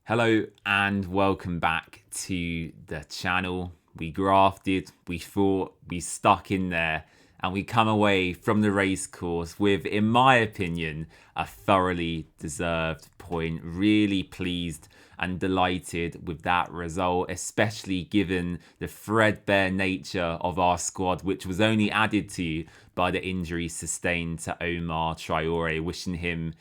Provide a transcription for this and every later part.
Hello and welcome back to the channel. We grafted, we fought, we stuck in there, and we come away from the racecourse with, in my opinion, a thoroughly deserved point. Really pleased and delighted with that result, especially given the threadbare nature of our squad, which was only added to by the injury sustained to Omar Traore. Wishing him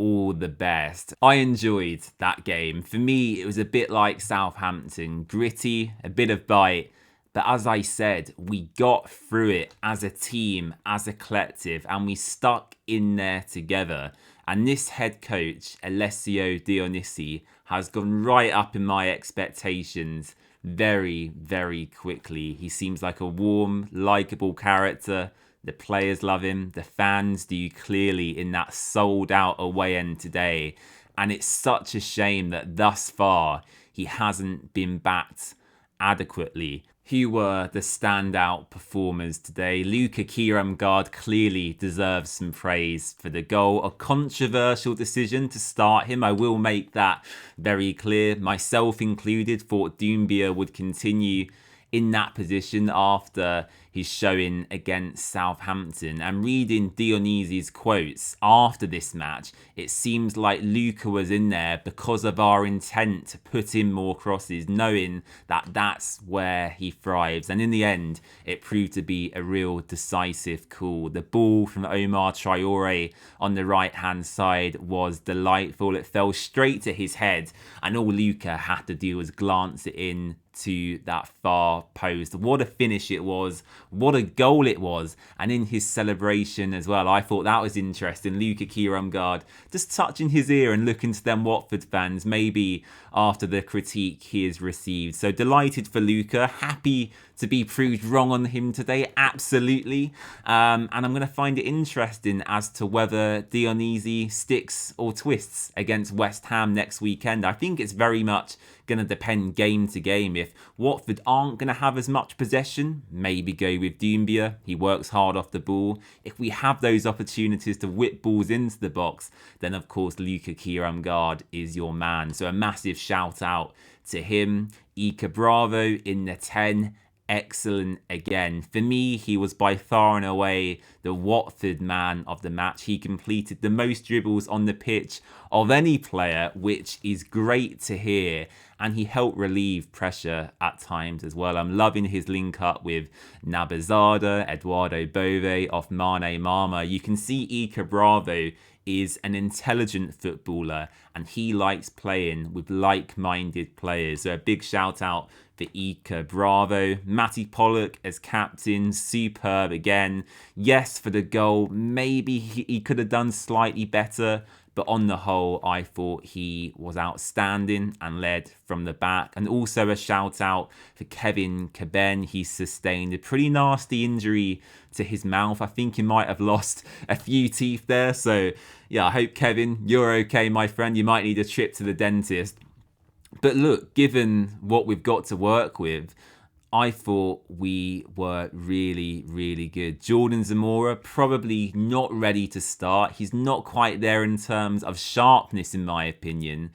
all the best. I enjoyed that game. For me, it was a bit like Southampton, gritty, a bit of bite. But as I said, we got through it as a team, as a collective, and we stuck in there together. And this head coach, Alessio Dionisi, has gone right up in my expectations very, very quickly. He seems like a warm, likeable character. The players love him. The fans do clearly in that sold out away end today. And it's such a shame that thus far he hasn't been backed adequately. Who were the standout performers today? Luka Kiramgard clearly deserves some praise for the goal. A controversial decision to start him. I will make that very clear. Myself included, thought Doumbia would continue in that position after his showing against Southampton. And reading Dionisi's quotes after this match, it seems like Luka was in there because of our intent to put in more crosses, knowing that that's where he thrives. And in the end, it proved to be a real decisive call. The ball from Omar Traore on the right-hand side was delightful. It fell straight to his head, and all Luka had to do was glance it in to that far post. What a finish it was. What a goal it was. And in his celebration as well, I thought that was interesting. Luka Kiramgard just touching his ear and looking to them Watford fans, maybe after the critique he has received. So delighted for Luka. Happy to be proved wrong on him today, absolutely. And I'm going to find it interesting as to whether Dionisi sticks or twists against West Ham next weekend. I think it's very much going to depend game to game. If Watford aren't going to have as much possession, maybe go with Doumbia. He works hard off the ball. If we have those opportunities to whip balls into the box, then of course Luka Kiramgard is your man. So a massive shout out to him. Ika Bravo in the 10. Excellent again. For me, he was by far and away the Watford man of the match. He completed the most dribbles on the pitch of any player, which is great to hear. And he helped relieve pressure at times as well. I'm loving his link up with Nabazada, Eduardo Bove off Mane Mama. You can see Ika Bravo is an intelligent footballer and he likes playing with like-minded players. So a big shout out for Ika Bravo. Matty Pollock as captain, superb again. Yes, for the goal, maybe he could have done slightly better, but on the whole, I thought he was outstanding and led from the back. And also a shout out for Kevin Caben. He sustained a pretty nasty injury to his mouth. I think he might have lost a few teeth there. So yeah, I hope Kevin, you're okay, my friend. You might need a trip to the dentist. But look, given what we've got to work with, I thought we were really, really good. Jordan Zamora, probably not ready to start. He's not quite there in terms of sharpness, in my opinion.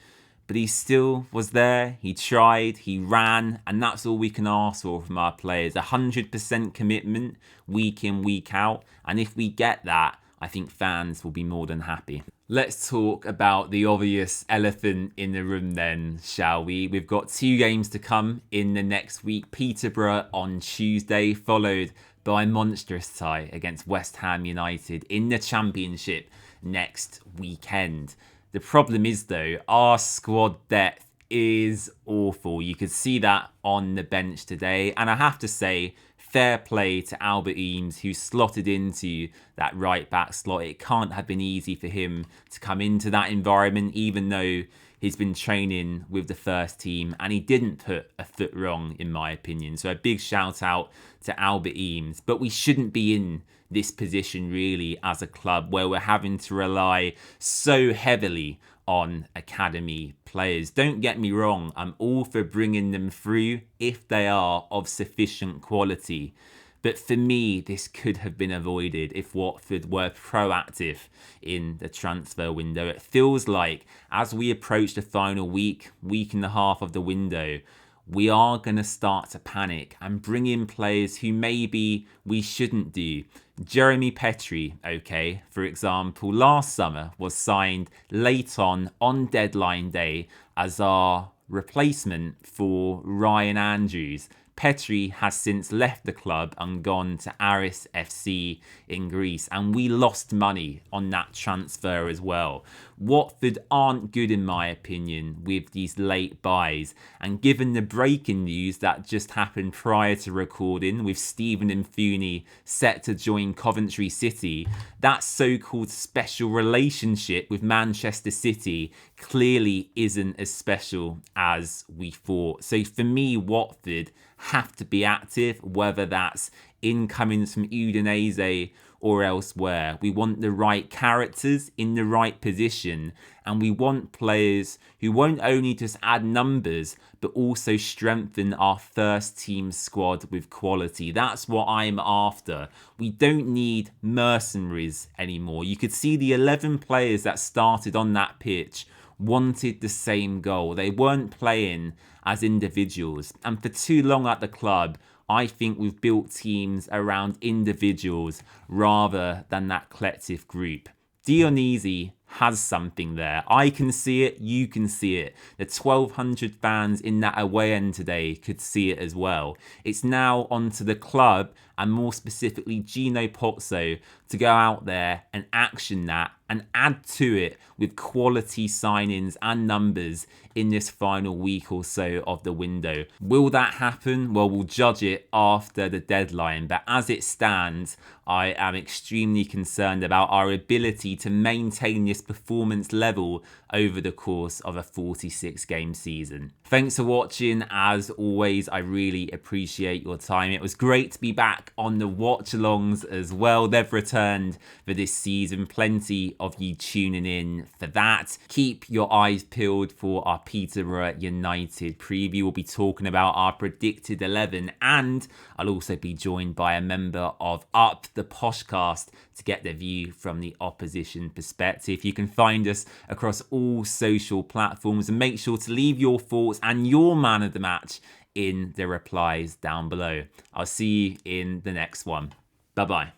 But he still was there. He tried, he ran, and that's all we can ask for from our players. 100% commitment, week in, week out. And if we get that, I think fans will be more than happy. Let's talk about the obvious elephant in the room then, shall we? We've got 2 games to come in the next week. Peterborough on Tuesday, followed by a monstrous tie against West Ham United in the Championship next weekend. The problem is, though, our squad depth is awful. You could see that on the bench today. And I have to say, fair play to Albert Eames, who slotted into that right back slot. It can't have been easy for him to come into that environment, even though he's been training with the first team, and he didn't put a foot wrong, in my opinion. So a big shout out to Albert Eames. But we shouldn't be in this position really as a club where we're having to rely so heavily on academy players. Don't get me wrong, I'm all for bringing them through if they are of sufficient quality. But for me, this could have been avoided if Watford were proactive in the transfer window. It feels like as we approach the final week and a half of the window, we are going to start to panic and bring in players who maybe we shouldn't do. Jeremy Petrie, okay, for example, last summer was signed late on deadline day as our replacement for Ryan Andrews. Petrie has since left the club and gone to Aris FC in Greece, and we lost money on that transfer as well. Watford aren't good, in my opinion, with these late buys, and given the breaking news that just happened prior to recording with Stephen Mfuni set to join Coventry City, that so-called special relationship with Manchester City clearly isn't as special as we thought. So for me, Watford have to be active, whether that's incomings from Udinese or elsewhere. We want the right characters in the right position, and we want players who won't only just add numbers but also strengthen our first team squad with quality. That's what I'm after. We don't need mercenaries anymore. You could see the 11 players that started on that pitch wanted the same goal. They weren't playing as individuals. And for too long at the club, I think we've built teams around individuals rather than that collective group. Dionisi has something there. I can see it, you can see it. The 1,200 fans in that away end today could see it as well. It's now onto the club, and more specifically Gino Pozzo, to go out there and action that and add to it with quality signings and numbers in this final week or so of the window. Will that happen? Well, we'll judge it after the deadline, but as it stands, I am extremely concerned about our ability to maintain this performance level over the course of a 46-game season. Thanks for watching. As always, I really appreciate your time. It was great to be back on the watch-alongs as well. They've returned for this season. Plenty of you tuning in for that. Keep your eyes peeled for our Peterborough United preview. We'll be talking about our predicted 11, and I'll also be joined by a member of Up the Poshcast to get the view from the opposition perspective. You can find us across all social platforms, and make sure to leave your thoughts and your man of the match in the replies down below. I'll see you in the next one. Bye-bye.